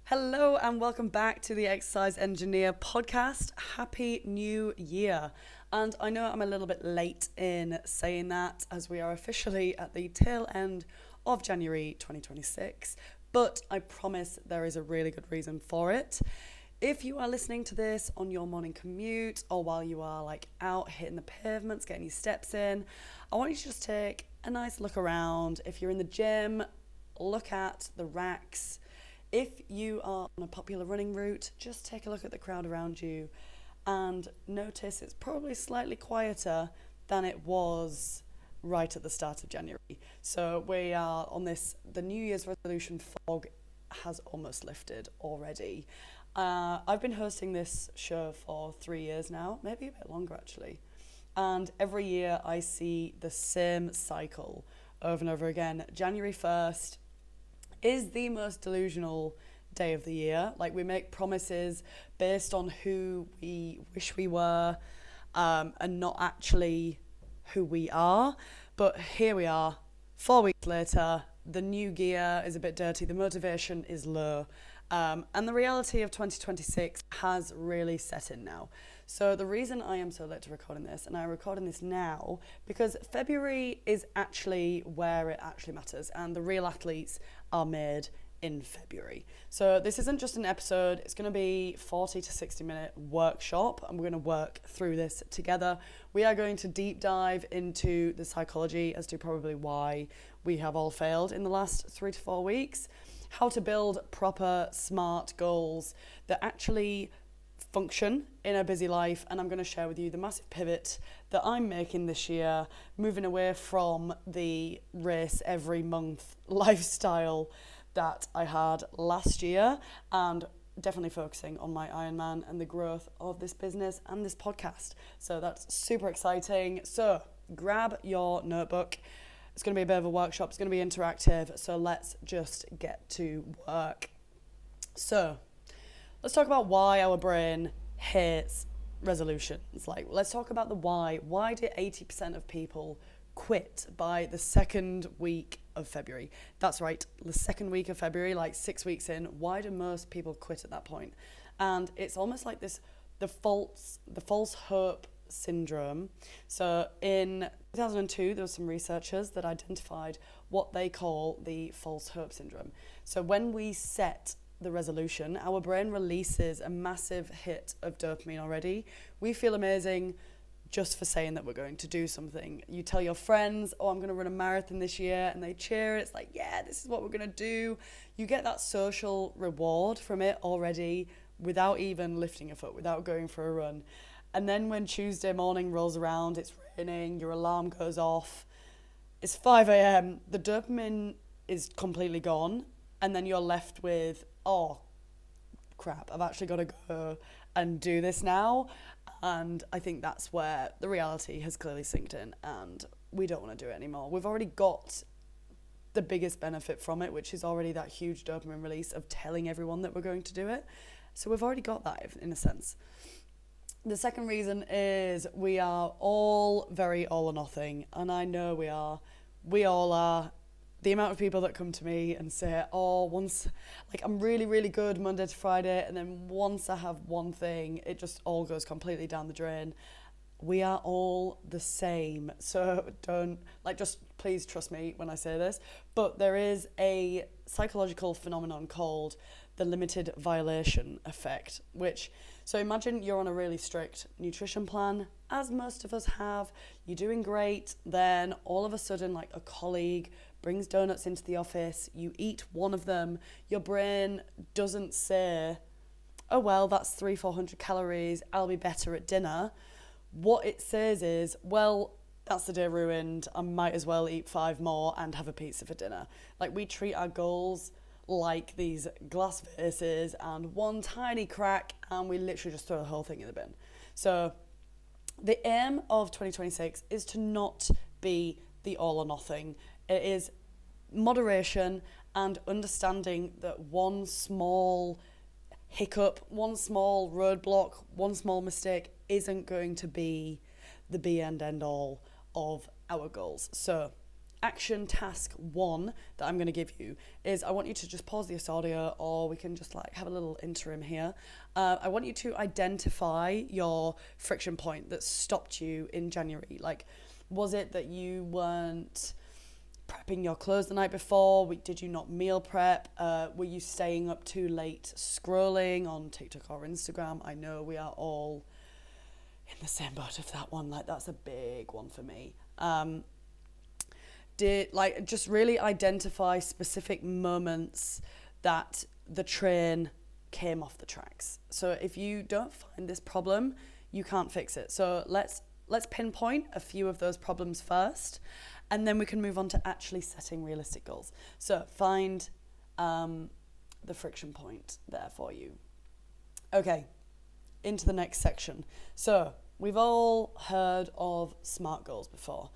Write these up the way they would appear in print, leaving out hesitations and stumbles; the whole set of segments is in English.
Hello and welcome back to the Exercise Engineer podcast. Happy New Year. And I know I'm a little bit late in saying that as we are officially at the tail end of January 2026, but I promise there is a really good reason for it. If you are listening to this on your morning commute or while you are out hitting the pavements, getting your steps in, I want you to just take a nice look around. If you're in the gym, look at the racks. If you are on a popular running route, just take a look at the crowd around you and notice it's probably slightly quieter than it was right at the start of January. So we are on the New Year's resolution fog has almost lifted already. I've been hosting this show for 3 years now, maybe a bit longer actually. And every year I see the same cycle over and over again. January 1st is the most delusional day of the year. We make promises based on who we wish we were, and not actually who we are. But here we are, 4 weeks later, the new gear is a bit dirty, the motivation is low, and the reality of 2026 has really set in now. So the reason I am so late to recording this, and I'm recording this now, because February is actually where it actually matters, and the real athletes are made in February. So this isn't just an episode, it's going to be 40 to 60 minute workshop, and we're going to work through this together. We are going to deep dive into the psychology as to probably why we have all failed in the last 3 to 4 weeks, how to build proper, smart goals that actually function in a busy life, and I'm going to share with you the massive pivot that I'm making this year, moving away from the race every month lifestyle that I had last year, and definitely focusing on my Ironman and the growth of this business and this podcast. So that's super exciting. So grab your notebook. It's going to be a bit of a workshop. It's going to be interactive. So let's just get to work. So let's talk about why our brain hates resolutions. Let's talk about the why. Why do 80% of people quit by the second week of February? That's right, the second week of February, 6 weeks in. Why do most people quit at that point? And it's almost like the false hope syndrome. So in 2002, there were some researchers that identified what they call the false hope syndrome. So when we set the resolution, our brain releases a massive hit of dopamine already. We feel amazing just for saying that we're going to do something. You tell your friends, oh, I'm going to run a marathon this year, and they cheer. It's yeah, this is what we're going to do. You get that social reward from it already without even lifting a foot, without going for a run. And then when Tuesday morning rolls around, it's raining, your alarm goes off, it's 5 a.m, the dopamine is completely gone, and then you're left with, oh, crap, I've actually got to go and do this now. And I think that's where the reality has clearly sinked in, and we don't want to do it anymore. We've already got the biggest benefit from it, which is already that huge dopamine release of telling everyone that we're going to do it. So we've already got that in a sense. The second reason is we are all very all or nothing, and I know we are. We all are. The amount of people that come to me and say, oh, once, I'm really, really good Monday to Friday, and then once I have one thing, it just all goes completely down the drain. We are all the same. So just please trust me when I say this. But there is a psychological phenomenon called the limited violation effect, so imagine you're on a really strict nutrition plan, as most of us have, you're doing great, then all of a sudden a colleague brings donuts into the office, you eat one of them, your brain doesn't say, oh well, that's 300-400 calories, I'll be better at dinner. What it says is, well, that's the day ruined, I might as well eat 5 more and have a pizza for dinner. We treat our goals like these glass vases and one tiny crack, and we literally just throw the whole thing in the bin. So the aim of 2026 is to not be the all or nothing. It is moderation and understanding that one small hiccup, one small roadblock, one small mistake isn't going to be the be and end all of our goals. So action task 1 that I'm going to give you is I want you to just pause this audio, or we can just like have a little interim here. I want you to identify your friction point that stopped you in January. Like, was it that you weren't prepping your clothes the night before? Did you not meal prep? Were you staying up too late scrolling on TikTok or Instagram? I know we are all in the same boat of that one. Like, that's a big one for me. Just really identify specific moments that the train came off the tracks. So if you don't find this problem, you can't fix it. So let's pinpoint a few of those problems first, and then we can move on to actually setting realistic goals. So find the friction point there for you. Okay, into the next section. So we've all heard of SMART goals before.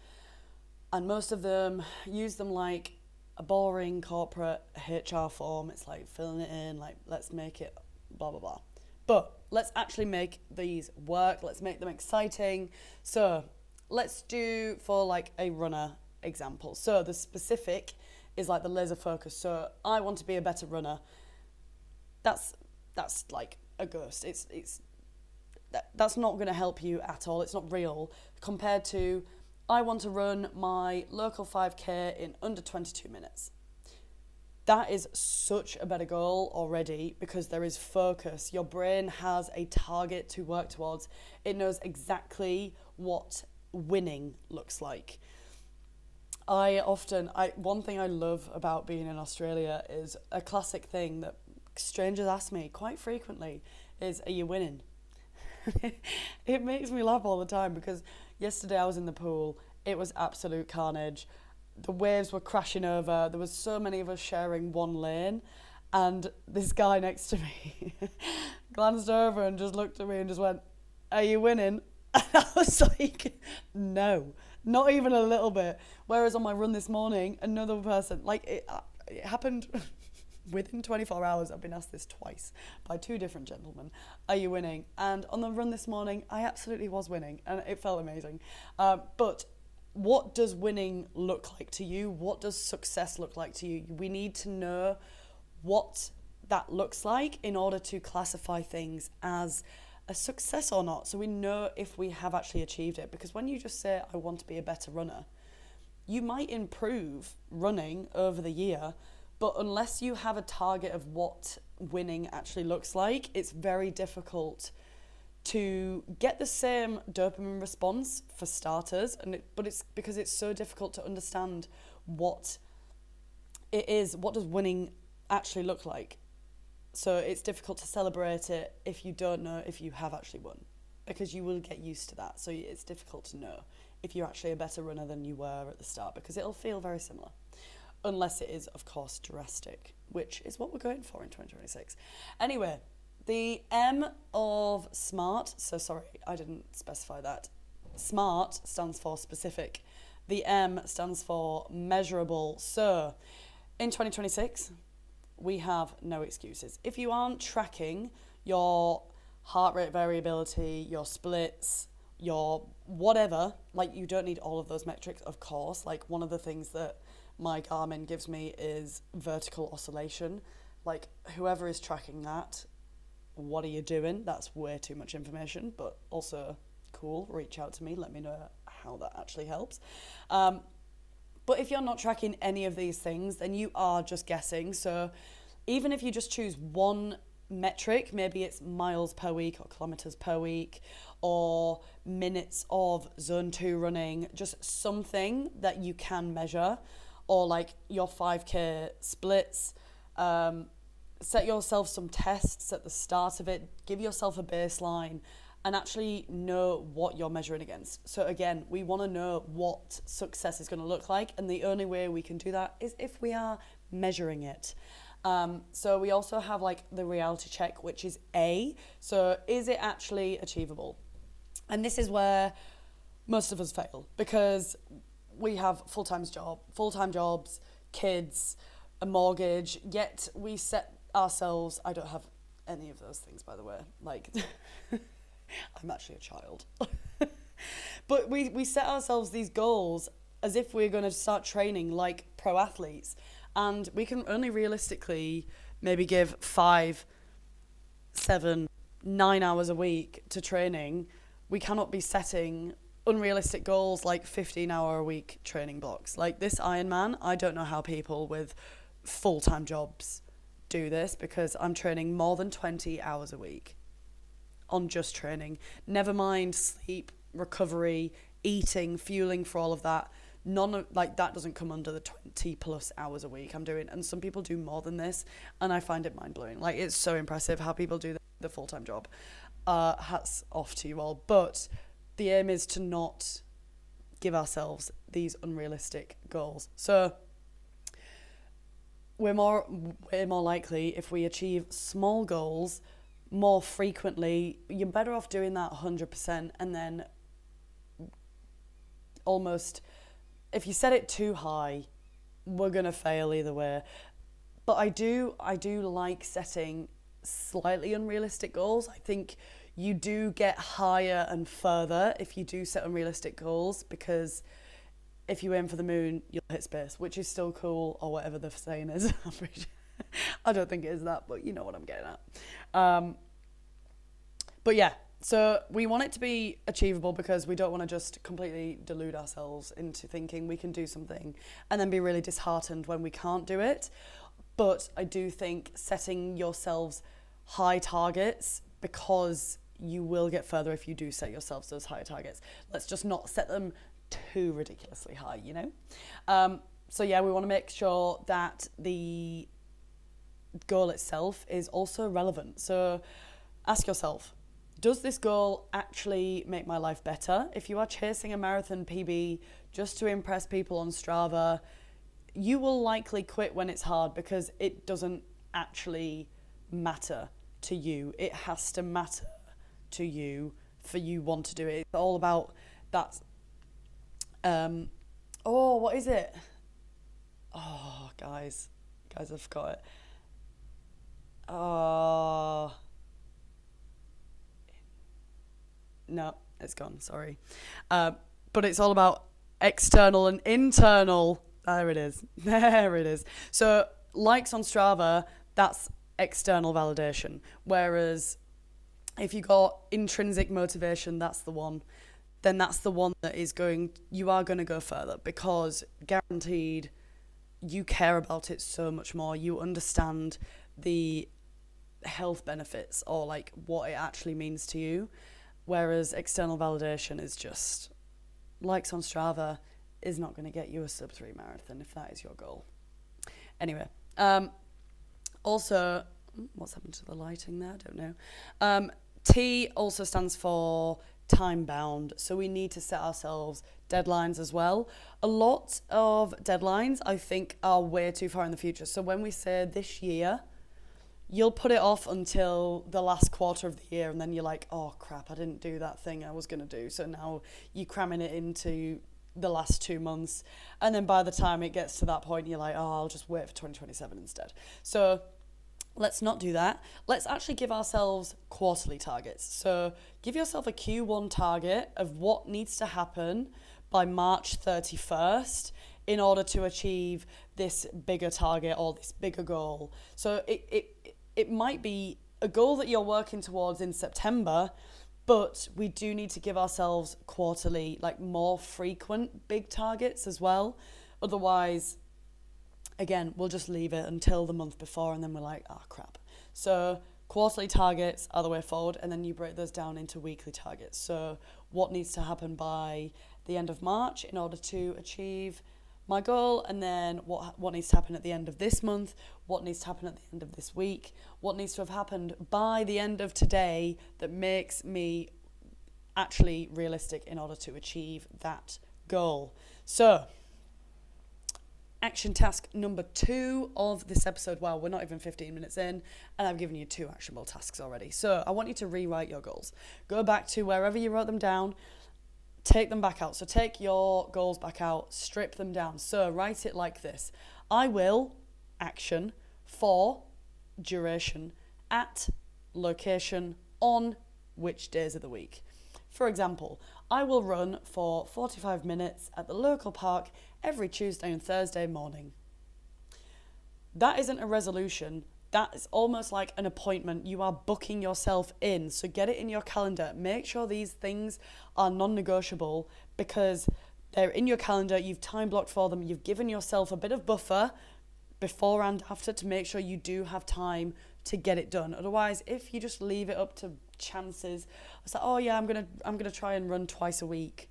And most of them use them like a boring corporate HR form. It's like filling it in, like, let's make it blah, blah, blah. But let's actually make these work. Let's make them exciting. So let's do for like a runner example. So the specific is like the laser focus. So I want to be a better runner. That's like a ghost. That's not going to help you at all. It's not real compared to I want to run my local 5K in under 22 minutes. That is such a better goal already because there is focus. Your brain has a target to work towards. It knows exactly what winning looks like. One thing I love about being in Australia is a classic thing that strangers ask me quite frequently is, are you winning? It makes me laugh all the time because yesterday I was in the pool. It was absolute carnage. The waves were crashing over. There was so many of us sharing one lane, and this guy next to me glanced over and just looked at me and just went, "Are you winning?" And I was like, "No, not even a little bit." Whereas on my run this morning, another person, like it happened within 24 hours. I've been asked this twice by 2 different gentlemen, "Are you winning?" And on the run this morning, I absolutely was winning, and it felt amazing. But what does winning look like to you? What does success look like to you? We need to know what that looks like in order to classify things as a success or not, so we know if we have actually achieved it. Because when you just say, I want to be a better runner, you might improve running over the year, but unless you have a target of what winning actually looks like, it's very difficult to get the same dopamine response for starters, but it's because it's so difficult to understand what it is. What does winning actually look like? So it's difficult to celebrate it if you don't know if you have actually won, because you will get used to that. So it's difficult to know if you're actually a better runner than you were at the start, because it'll feel very similar, unless it is, of course, drastic, which is what we're going for in 2026. Anyway, the M of SMART, so sorry, I didn't specify that. SMART stands for specific. The M stands for measurable. So in 2026, we have no excuses. If you aren't tracking your heart rate variability, your splits, your whatever, like, you don't need all of those metrics, of course. Like, one of the things that my Garmin gives me is vertical oscillation. Like, whoever is tracking that, what are you doing? That's way too much information, but also cool. Reach out to me. Let me know how that actually helps. But if you're not tracking any of these things, then you are just guessing. So even if you just choose one metric, maybe it's miles per week or kilometers per week or minutes of zone 2 running, just something that you can measure, or like your 5K splits. Set yourself some tests at the start of it, give yourself a baseline, and actually know what you're measuring against. So again, we want to know what success is going to look like, and the only way we can do that is if we are measuring it. So we also have like the reality check, which is A. So is it actually achievable? And this is where most of us fail, because we have full-time jobs, kids, a mortgage, yet we set ourselves, I don't have any of those things, by the way, like I'm actually a child. But we set ourselves these goals as if we're going to start training like pro athletes. And we can only realistically maybe give 5, 7, 9 hours a week to training. We cannot be setting unrealistic goals like 15-hour a week training blocks. Like this Ironman, I don't know how people with full-time jobs do this, because I'm training more than 20 hours a week on just training. Never mind sleep, recovery, eating, fueling for all of that. None of that doesn't come under the 20 plus hours a week I'm doing. And some people do more than this, and I find it mind blowing. Like, it's so impressive how people do the full-time job. Hats off to you all. But the aim is to not give ourselves these unrealistic goals. So we're more likely, if we achieve small goals more frequently, you're better off doing that 100%. And then almost, if you set it too high, we're going to fail either way. But I do like setting slightly unrealistic goals. I think you do get higher and further if you do set unrealistic goals, because if you aim for the moon, you'll hit space, which is still cool, or whatever the saying is. I don't think it is that, but you know what I'm getting at. But yeah, so we want it to be achievable, because we don't want to just completely delude ourselves into thinking we can do something and then be really disheartened when we can't do it. But I do think setting yourselves high targets, because you will get further if you do set yourselves those high targets. Let's just not set them too ridiculously high, you know? So yeah, we want to make sure that the goal itself is also relevant. So ask yourself, does this goal actually make my life better? If you are chasing a marathon PB just to impress people on Strava, you will likely quit when it's hard, because it doesn't actually matter to you. It has to matter to you for you want to do it. It's all about that. What is it? Oh, guys, I've got it. No, it's gone, sorry. But it's all about external and internal. There it is. So likes on Strava, that's external validation. Whereas if you got intrinsic motivation, that's the one. Then that's the one that you are going to go further, because guaranteed you care about it so much more. You understand the health benefits, or like what it actually means to you. Whereas external validation is just likes on Strava is not going to get you a sub-3 marathon if that is your goal. Anyway, also, what's happened to the lighting there? I don't know. T also stands for time bound. So we need to set ourselves deadlines as well. A lot of deadlines, I think, are way too far in the future. So when we say this year, you'll put it off until the last quarter of the year, and then you're like, oh crap, I didn't do that thing I was going to do. So now you're cramming it into the last 2 months. And then by the time it gets to that point, you're like, oh, I'll just wait for 2027 instead. So let's not do that. Let's actually give ourselves quarterly targets. So give yourself a Q1 target of what needs to happen by March 31st in order to achieve this bigger target or this bigger goal. So it might be a goal that you're working towards in September, but we do need to give ourselves quarterly, like more frequent big targets as well. Otherwise, again, we'll just leave it until the month before, and then we're like, oh crap. So quarterly targets are the way forward, and then you break those down into weekly targets. So what needs to happen by the end of March in order to achieve my goal, and then what needs to happen at the end of this month, what needs to happen at the end of this week, what needs to have happened by the end of today that makes me actually realistic in order to achieve that goal. So action task number 2 of this episode. Well, we're not even 15 minutes in, and I've given you 2 actionable tasks already. So I want you to rewrite your goals. Go back to wherever you wrote them down, take them back out. So take your goals back out, strip them down. So write it like this: I will action for duration at location on which days of the week. For example, I will run for 45 minutes at the local park every Tuesday and Thursday morning. That isn't a resolution. That is almost like an appointment. You are booking yourself in. So get it in your calendar. Make sure these things are non-negotiable because they're in your calendar. You've time blocked for them. You've given yourself a bit of buffer before and after to make sure you do have time to get it done. Otherwise, if you just leave it up to chances, it's like, oh yeah, I'm gonna try and run twice a week.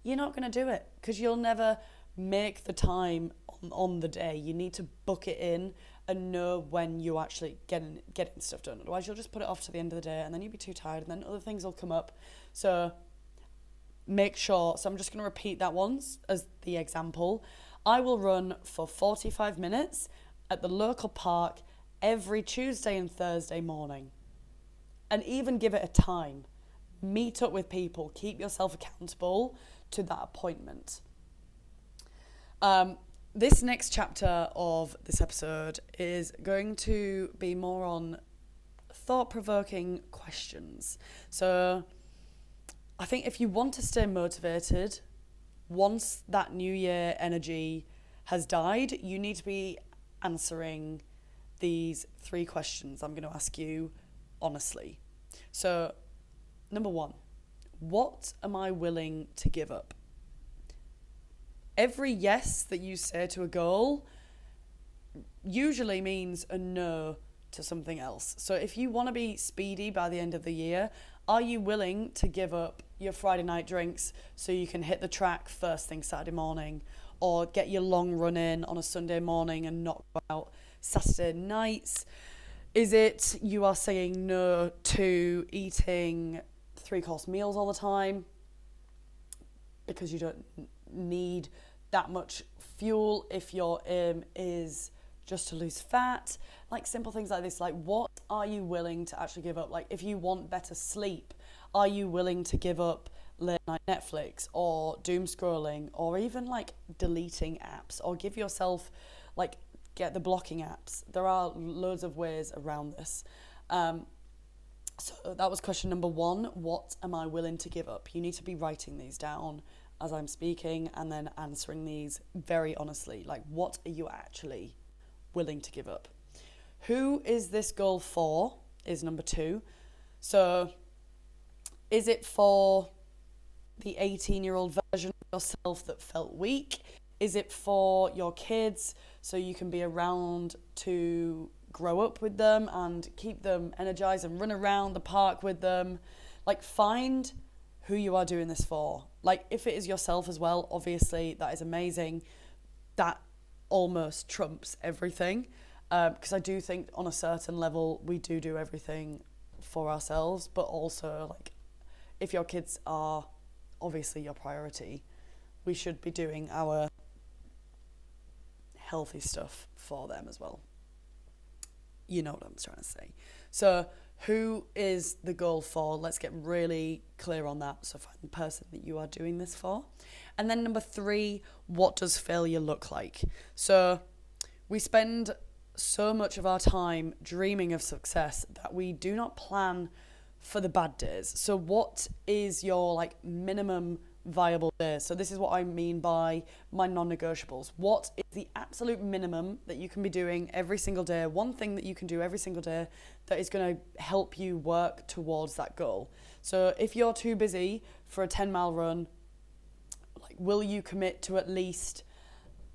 You're not gonna do it because you'll never make the time on the day. You need to book it in and know when you actually getting stuff done. Otherwise, you'll just put it off to the end of the day and then you'll be too tired and then other things will come up. So make sure, so I'm just going to repeat that once as the example. I will run for 45 minutes at the local park every Tuesday and Thursday morning. And even give it a time. Meet up with people. Keep yourself accountable to that appointment. This next chapter of this episode is going to be more on thought-provoking questions. So I think if you want to stay motivated, once that New Year energy has died, you need to be answering these 3 questions I'm going to ask you honestly. So, number 1, what am I willing to give up? Every yes that you say to a goal usually means a no to something else. So if you want to be speedy by the end of the year, are you willing to give up your Friday night drinks so you can hit the track first thing Saturday morning, or get your long run in on a Sunday morning and not go out Saturday nights? Is it you are saying no to eating 3-course meals all the time because you don't need that much fuel if your aim is just to lose fat? Like simple things like this, like what are you willing to actually give up? Like if you want better sleep, are you willing to give up late night Netflix or doom scrolling or even like deleting apps, or give yourself like get the blocking apps? There are loads of ways around this. So that was question number 1. What am I willing to give up? You need to be writing these down as I'm speaking and then answering these very honestly. Like, what are you actually willing to give up? Who is this goal for is number 2. So is it for the 18-year-old version of yourself that felt weak? Is it for your kids so you can be around to grow up with them and keep them energized and run around the park with them? Like, find who you are doing this for. Like, if it is yourself as well, obviously that is amazing. That almost trumps everything, because I do think on a certain level we do everything for ourselves, but also like if your kids are obviously your priority, we should be doing our healthy stuff for them as well. You know what I'm trying to say. So who is the goal for? Let's get really clear on that. So find the person that you are doing this for. And then number 3, what does failure look like? So we spend so much of our time dreaming of success that we do not plan for the bad days. So what is your like minimum viable day? So this is what I mean by my non-negotiables. What is the absolute minimum that you can be doing every single day? One thing that you can do every single day that is going to help you work towards that goal. So if you're too busy for a 10-mile run, like, will you commit to at least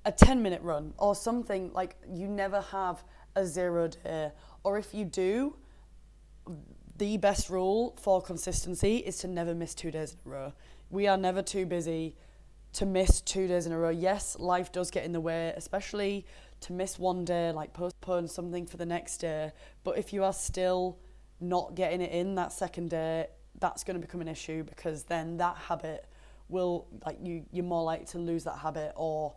a 10-minute run or something? Like, you never have a 0 day. Or if you do, the best rule for consistency is to never miss 2 days in a row. We are never too busy to miss 2 days in a row. Yes, life does get in the way, especially to miss one day, like postpone something for the next day. But if you are still not getting it in that second day, that's going to become an issue, because then that habit will, like, you're more likely to lose that habit or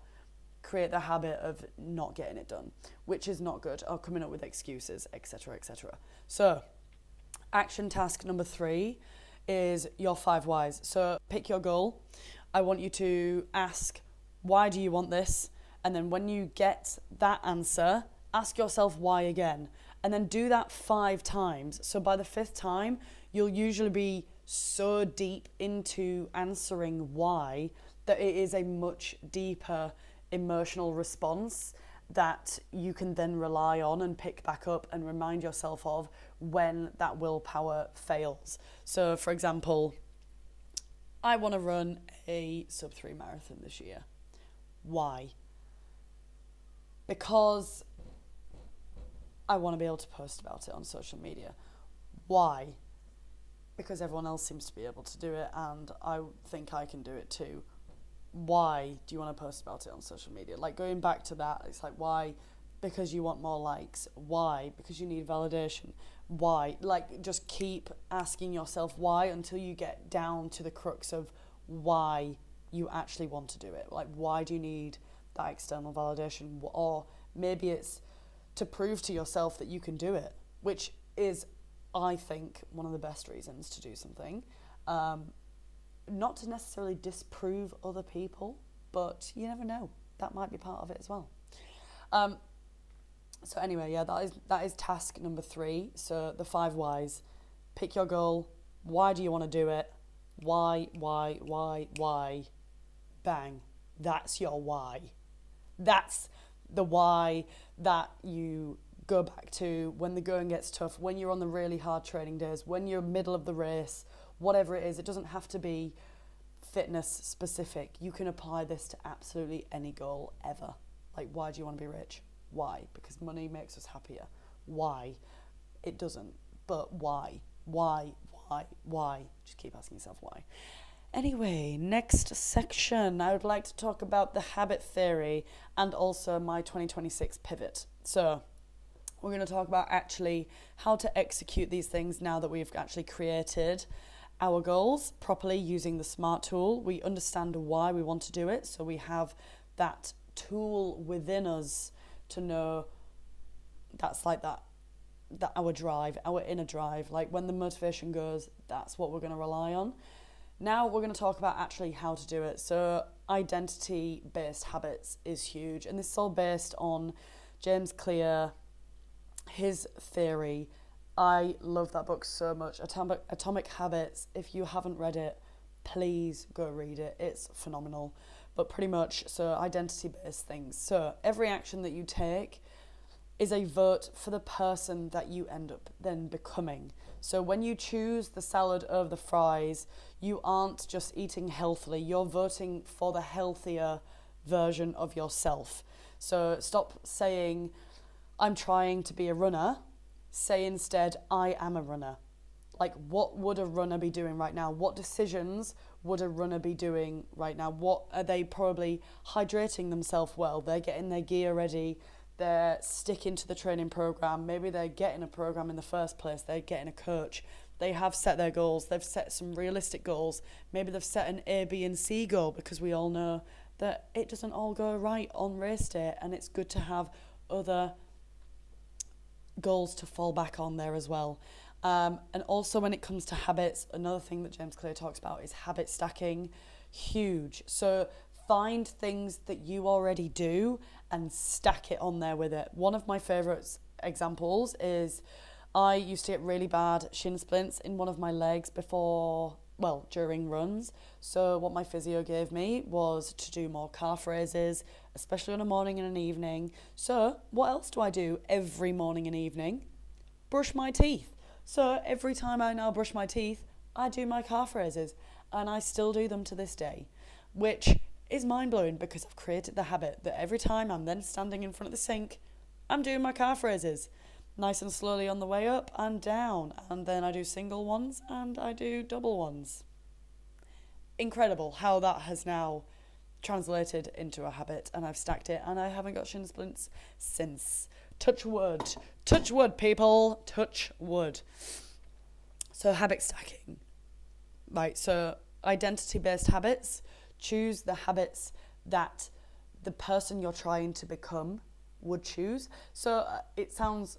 create the habit of not getting it done, which is not good, or coming up with excuses, etc., etc. So action task number 3 is your 5 whys. So pick your goal. I want you to ask, why do you want this? And then when you get that answer, ask yourself why again. And then do that 5 times. So by the 5th time, you'll usually be so deep into answering why that it is a much deeper emotional response that you can then rely on and pick back up and remind yourself of when that willpower fails. So, for example, I want to run a sub-3 marathon this year. Why? Because I want to be able to post about it on social media. Why? Because everyone else seems to be able to do it and I think I can do it too. Why do you want to post about it on social media? Like, going back to that, it's like, why? Because you want more likes. Why? Because you need validation. Why? Like, just keep asking yourself why until you get down to the crux of why you actually want to do it. Like, why do you need that external validation? Or maybe it's to prove to yourself that you can do it, which is, I think, one of the best reasons to do something. Not to necessarily disprove other people, but you never know. That might be part of it as well. So anyway, yeah, that is task number 3. So the 5 whys. Pick your goal. Why do you want to do it? Why? Bang. That's your why. That's the why that you go back to when the going gets tough, when you're on the really hard training days, when you're middle of the race, whatever it is. It doesn't have to be fitness specific. You can apply this to absolutely any goal ever. Like, why do you want to be rich? Why? Because money makes us happier. Why? It doesn't. But why? Why? Just keep asking yourself why. Anyway, next section, I would like to talk about the habit theory and also my 2026 pivot. So we're going to talk about actually how to execute these things now that we've actually created our goals properly using the SMART tool. We understand why we want to do it, so we have that tool within us to know that's like that our drive, our inner drive. Like, when the motivation goes, that's what we're going to rely on. Now we're going to talk about actually how to do it. So identity-based habits is huge, and this is all based on James Clear, his theory. I love that book so much. Atomic Habits. If you haven't read it, please go read it. It's phenomenal. But pretty much, so identity-based things. So every action that you take is a vote for the person that you end up then becoming. So when you choose the salad over the fries, you aren't just eating healthily. You're voting for the healthier version of yourself. So stop saying, I'm trying to be a runner. Say instead, I am a runner. Like, what would a runner be doing right now? What decisions would a runner be doing right now? What are they probably hydrating themselves well? They're getting their gear ready. They're sticking to the training program. Maybe they're getting a program in the first place. They're getting a coach. They have set their goals. They've set some realistic goals. Maybe they've set an A, B, and C goal, because we all know that it doesn't all go right on race day, and it's good to have other goals to fall back on there as well. And also, when it comes to habits, another thing that James Clear talks about is habit stacking. Huge. So find things that you already do and stack it on there with it. One of my favourite examples is I used to get really bad shin splints in one of my legs during runs. So what my physio gave me was to do more calf raises, especially on a morning and an evening. So what else do I do every morning and evening? Brush my teeth. So every time I now brush my teeth, I do my calf raises, and I still do them to this day, which is mind-blowing because I've created the habit that every time I'm then standing in front of the sink, I'm doing my calf raises, nice and slowly on the way up and down, and then I do single ones and I do double ones. Incredible how that has now translated into a habit, and I've stacked it, and I haven't got shin splints since. Touch wood. Touch wood, people. Touch wood. So habit stacking. Right, so identity-based habits. Choose the habits that the person you're trying to become would choose. So it sounds,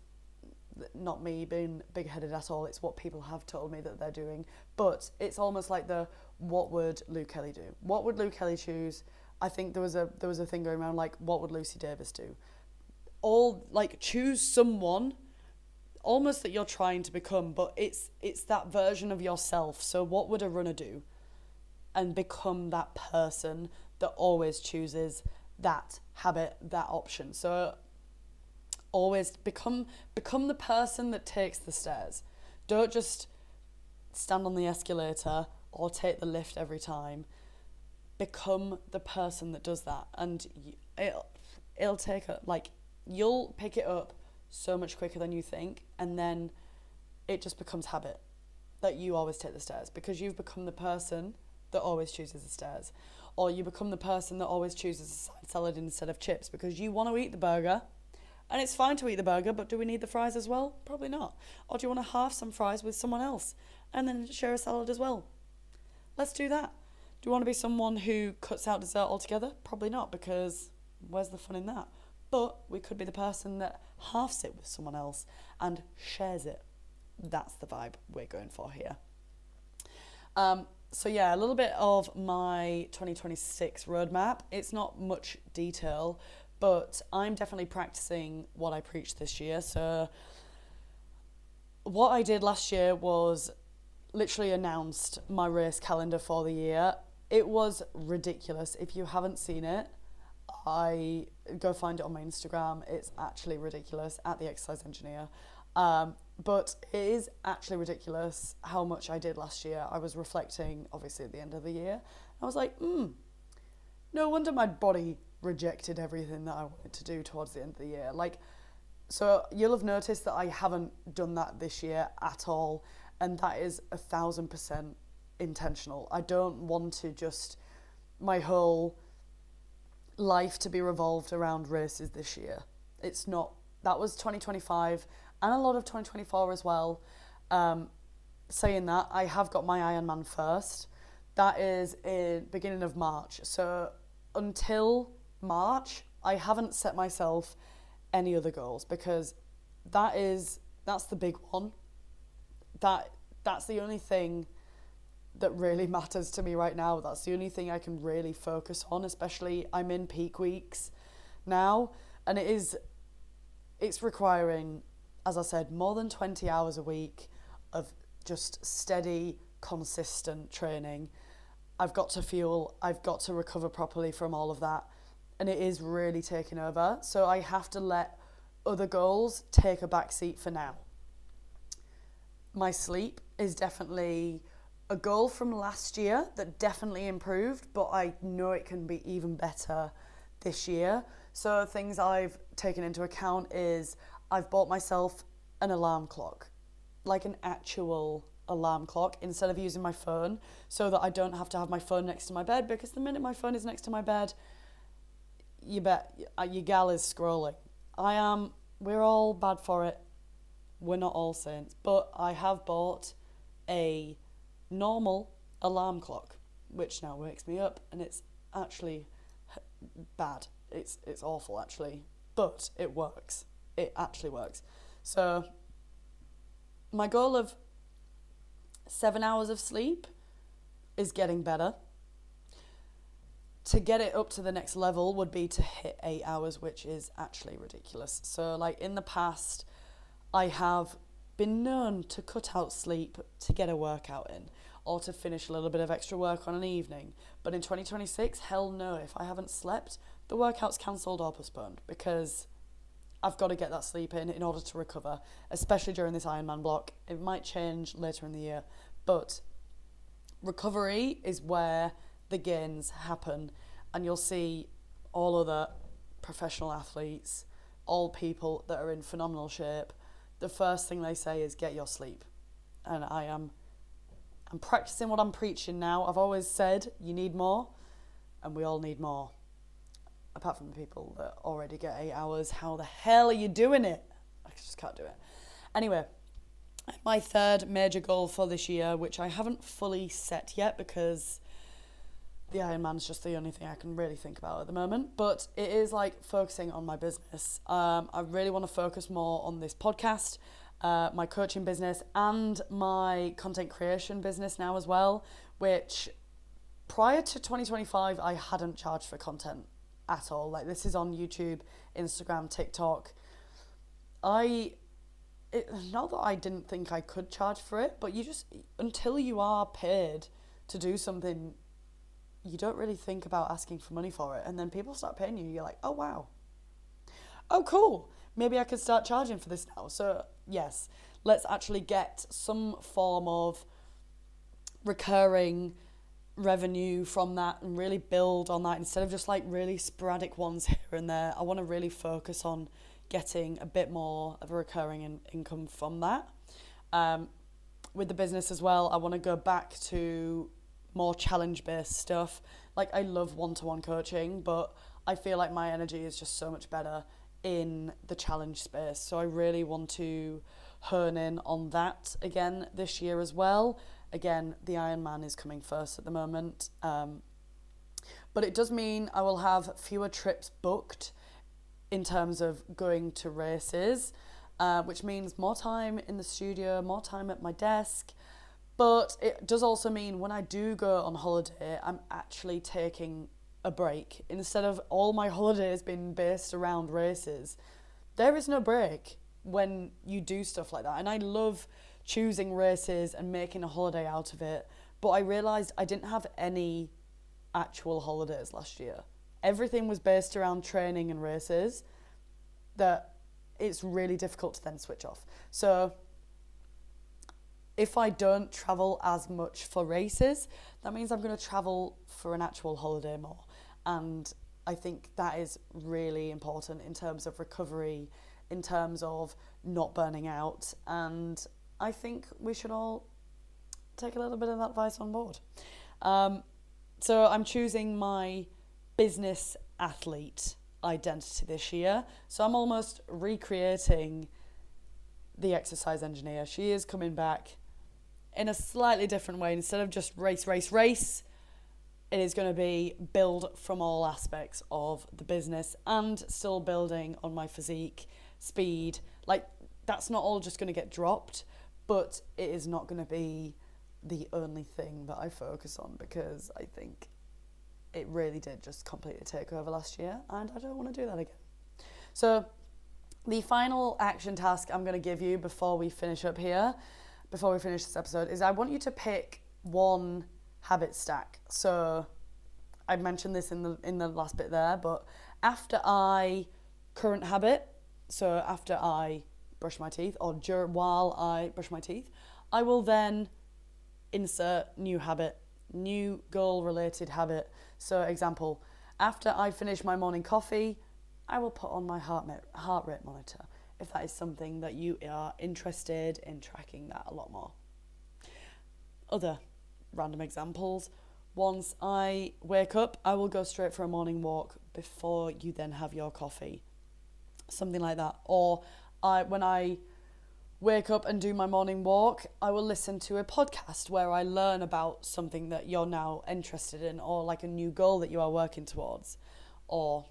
not me being big-headed at all, it's what people have told me that they're doing, but it's almost like what would Luke Kelly do? What would Luke Kelly choose? I think there was a thing going around like, what would Lucy Davis do? Choose someone almost that you're trying to become, but it's that version of yourself. So what would a runner do? And become that person that always chooses that habit, that option. So always become the person that takes the stairs. Don't just stand on the escalator or take the lift every time. Become the person that does that, and it'll take it, like, you'll pick it up so much quicker than you think, and then it just becomes habit that you always take the stairs because you've become the person that always chooses the stairs. Or you become the person that always chooses a side salad instead of chips because you want to eat the burger. And it's fine to eat the burger, but do we need the fries as well? Probably not. Or do you want to half some fries with someone else and then share a salad as well? Let's do that. Do you want to be someone who cuts out dessert altogether? Probably not, because where's the fun in that? But we could be the person that halves it with someone else and shares it. That's the vibe we're going for here. So yeah, a little bit of my 2026 roadmap. It's not much detail, but I'm definitely practicing what I preached this year. So what I did last year was literally announced my race calendar for the year. It was ridiculous. If you haven't seen it, I go find it on my Instagram. It's actually ridiculous, at the exercise engineer. But it is actually ridiculous how much I did last year. I was reflecting, obviously, at the end of the year. I was like, no wonder my body rejected everything that I wanted to do towards the end of the year. Like, so you'll have noticed that I haven't done that this year at all. And that is 1,000% intentional. I don't want to just, my whole life to be revolved around races this year. It's not. That was 2025 and a lot of 2024 as well. Saying that, I have got my Ironman first. That is in beginning of March. So until March, I haven't set myself any other goals because that's the big one. That's the only thing that really matters to me right now. That's the only thing I can really focus on, especially I'm in peak weeks now, and it's requiring, as I said, more than 20 hours a week of just steady, consistent training. I've got to fuel, I've got to recover properly from all of that, and it is really taking over. So I have to let other goals take a backseat for now. My sleep is definitely a goal from last year that definitely improved, but I know it can be even better this year. So things I've taken into account is I've bought myself an alarm clock, like an actual alarm clock, instead of using my phone, so that I don't have to have my phone next to my bed, because the minute my phone is next to my bed, you bet your gal is scrolling. We're all bad for it. We're not all saints, but I have bought a normal alarm clock, which now wakes me up, and it's actually bad. It's awful, actually, but it works. It actually works. So my goal of 7 hours of sleep is getting better. To get it up to the next level would be to hit 8 hours, which is actually ridiculous. So like in the past, I have been known to cut out sleep to get a workout in, or to finish a little bit of extra work on an evening. But in 2026, hell no, if I haven't slept, the workout's cancelled or postponed, because I've got to get that sleep in order to recover, especially during this Ironman block. It might change later in the year, but recovery is where the gains happen, and you'll see all other professional athletes, all people that are in phenomenal shape, the first thing they say is get your sleep. And I'm practicing what I'm preaching now. I've always said you need more, and we all need more. Apart from the people that already get 8 hours, how the hell are you doing it? I just can't do it. Anyway, my third major goal for this year, which I haven't fully set yet because the Ironman's just the only thing I can really think about at the moment, but it is like focusing on my business. I really want to focus more on this podcast, my coaching business, and my content creation business now as well, which prior to 2025, I hadn't charged for content at all. Like, this is on YouTube, Instagram, TikTok. It not that I didn't think I could charge for it, but until you are paid to do something, you don't really think about asking for money for it. And then people start paying you, you're like, oh, wow. Oh, cool. Maybe I could start charging for this now. So, yes, let's actually get some form of recurring revenue from that and really build on that instead of just like really sporadic ones here and there. I want to really focus on getting a bit more of a recurring income from that. With the business as well, I want to go back to more challenge-based stuff. Like, I love one-to-one coaching, but I feel like my energy is just so much better in the challenge space. So I really want to hone in on that again this year as well. Again, the Ironman is coming first at the moment. But it does mean I will have fewer trips booked in terms of going to races, which means more time in the studio, more time at my desk. But it does also mean when I do go on holiday, I'm actually taking a break. Instead of all my holidays being based around races, there is no break when you do stuff like that. And I love choosing races and making a holiday out of it. But I realised I didn't have any actual holidays last year. Everything was based around training and races, that it's really difficult to then switch off. So if I don't travel as much for races, that means I'm going to travel for an actual holiday more. And I think that is really important in terms of recovery, in terms of not burning out. And I think we should all take a little bit of that advice on board. So I'm choosing my business athlete identity this year. So I'm almost recreating the exercise engineer. She is coming back in a slightly different way. Instead of just race, it is going to be build from all aspects of the business and still building on my physique, speed. Like, that's not all just going to get dropped, but it is not going to be the only thing that I focus on, because I think it really did just completely take over last year and I don't want to do that again. So the final action task I'm going to give you before we finish this episode, is I want you to pick one habit stack. So I mentioned this in the last bit there, but after I brush my teeth, or while I brush my teeth, I will then insert new habit, new goal-related habit. So example, after I finish my morning coffee, I will put on my heart rate monitor, if that is something that you are interested in tracking that a lot more. Other random examples, once I wake up, I will go straight for a morning walk before you then have your coffee. Something like that. Or when I wake up and do my morning walk, I will listen to a podcast where I learn about something that you're now interested in, or like a new goal that you are working towards, or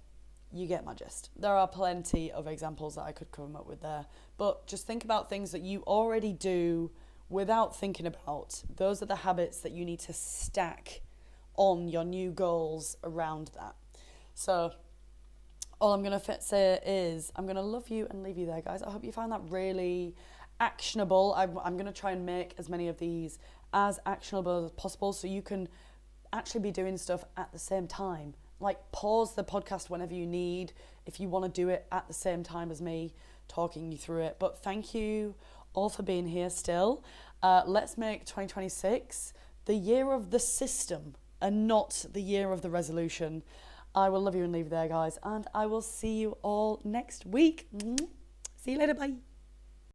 you get my gist. There are plenty of examples that I could come up with there, but just think about things that you already do without thinking about. Those are the habits that you need to stack on your new goals around that. So all I'm going to say is I'm going to love you and leave you there, guys. I hope you found that really actionable. I'm going to try and make as many of these as actionable as possible, so you can actually be doing stuff at the same time. Like, pause the podcast whenever you need, if you want to do it at the same time as me talking you through it. But thank you all for being here still. Let's make 2026 the year of the system and not the year of the resolution. I will love you and leave you there, guys, and I will see you all next week. See you later, bye.